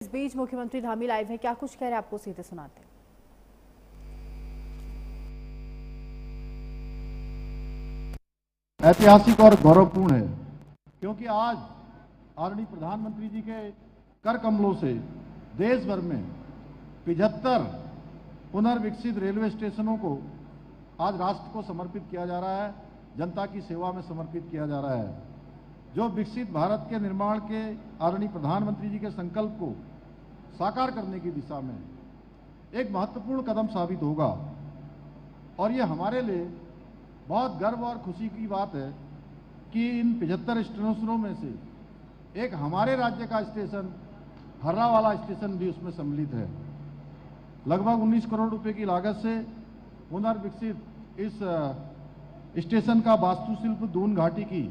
इस बीच मुख्यमंत्री धामी लाइव है, क्या कुछ कह रहे हैं आपको सीधे सुनाते हैं। ऐतिहासिक और गौरवपूर्ण है क्योंकि आज आदरणीय प्रधानमंत्री जी के कर कमलों से देश भर में 75 पुनर्विकसित रेलवे स्टेशनों को आज राष्ट्र को समर्पित किया जा रहा है, जनता की सेवा में समर्पित किया जा रहा है। जो विकसित भारत के निर्माण के आदरणीय प्रधानमंत्री जी के संकल्प को साकार करने की दिशा में एक महत्वपूर्ण कदम साबित होगा और ये हमारे लिए बहुत गर्व और खुशी की बात है कि इन 75 स्टेशनों में से एक हमारे राज्य का स्टेशन हर्रावाला स्टेशन भी उसमें सम्मिलित है। लगभग 19 करोड़ रुपए की लागत से पुनर्विकसित इस स्टेशन का वास्तुशिल्प दून घाटी की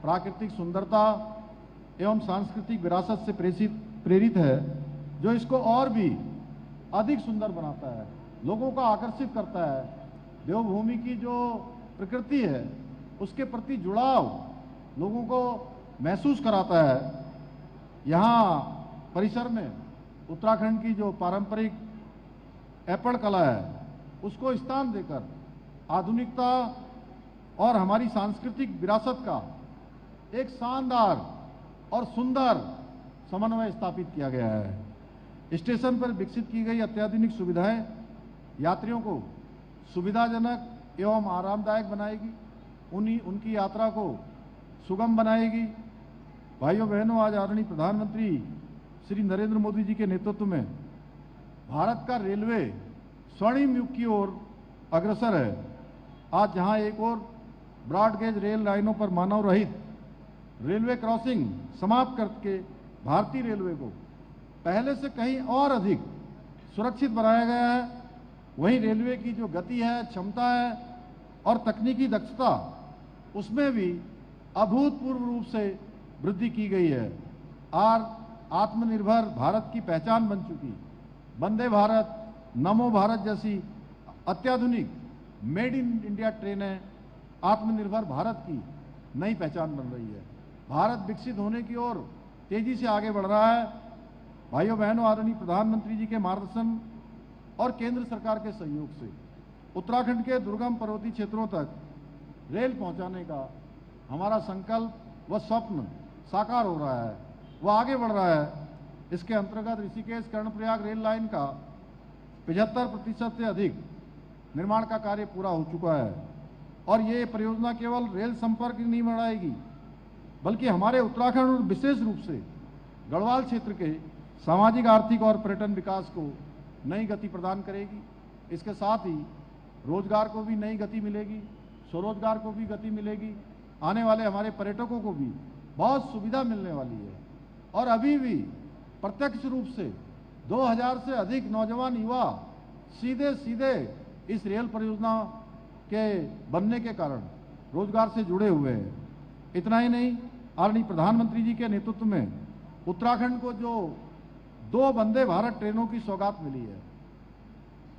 प्राकृतिक सुंदरता एवं सांस्कृतिक विरासत से प्रेरित है, जो इसको और भी अधिक सुंदर बनाता है, लोगों को आकर्षित करता है। देवभूमि की जो प्रकृति है उसके प्रति जुड़ाव लोगों को महसूस कराता है। यहाँ परिसर में उत्तराखंड की जो पारंपरिक ऐपड़ कला है उसको स्थान देकर आधुनिकता और हमारी सांस्कृतिक विरासत का एक शानदार और सुंदर समन्वय स्थापित किया गया है। स्टेशन पर विकसित की गई अत्याधुनिक सुविधाएं यात्रियों को सुविधाजनक एवं आरामदायक बनाएगी, उनकी यात्रा को सुगम बनाएगी। भाइयों बहनों, आज आदरणीय प्रधानमंत्री श्री नरेंद्र मोदी जी के नेतृत्व में भारत का रेलवे स्वर्णिम युग की ओर अग्रसर है। आज जहां एक ओर ब्रॉड गेज रेल लाइनों पर मानव रहित रेलवे क्रॉसिंग समाप्त करके भारतीय रेलवे को पहले से कहीं और अधिक सुरक्षित बनाया गया है, वहीं रेलवे की जो गति है, क्षमता है और तकनीकी दक्षता, उसमें भी अभूतपूर्व रूप से वृद्धि की गई है। आज आत्मनिर्भर भारत की पहचान बन चुकी। वंदे भारत, नमो भारत जैसी अत्याधुनिक मेड इन इंडिया ट्रेनें आत्मनिर्भर भारत की नई पहचान बन रही है। भारत विकसित होने की ओर तेजी से आगे बढ़ रहा है। भाइयों बहनों, आदरणीय प्रधानमंत्री जी के मार्गदर्शन और केंद्र सरकार के सहयोग से उत्तराखंड के दुर्गम पर्वतीय क्षेत्रों तक रेल पहुंचाने का हमारा संकल्प व स्वप्न साकार हो रहा है, वह आगे बढ़ रहा है। इसके अंतर्गत ऋषिकेश कर्णप्रयाग रेल लाइन का 75% से अधिक निर्माण का कार्य पूरा हो चुका है और ये परियोजना केवल रेल संपर्क नहीं बढ़ाएगी बल्कि हमारे उत्तराखंड और विशेष रूप से गढ़वाल क्षेत्र के सामाजिक, आर्थिक और पर्यटन विकास को नई गति प्रदान करेगी। इसके साथ ही रोजगार को भी नई गति मिलेगी, स्वरोजगार को भी गति मिलेगी, आने वाले हमारे पर्यटकों को भी बहुत सुविधा मिलने वाली है। और अभी भी प्रत्यक्ष रूप से 2000 से अधिक नौजवान युवा सीधे सीधे इस रेल परियोजना के बनने के कारण रोजगार से जुड़े हुए हैं। इतना ही नहीं, आदरणीय प्रधानमंत्री जी के नेतृत्व में उत्तराखंड को जो 2 वंदे भारत ट्रेनों की सौगात मिली है,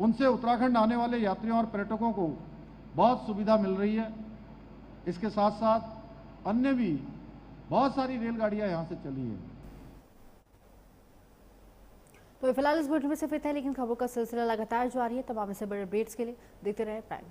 उनसे उत्तराखंड आने वाले यात्रियों और पर्यटकों को बहुत सुविधा मिल रही है। इसके साथ साथ अन्य भी बहुत सारी रेलगाड़ियां यहां से चली हैं। तो फिलहाल इस बुलेटिन में सिर्फ इतना है, लेकिन खबरों का सिलसिला लगातार जारी है। तमाम से बड़े अपडेट्स के लिए देखते रहे प्राइम।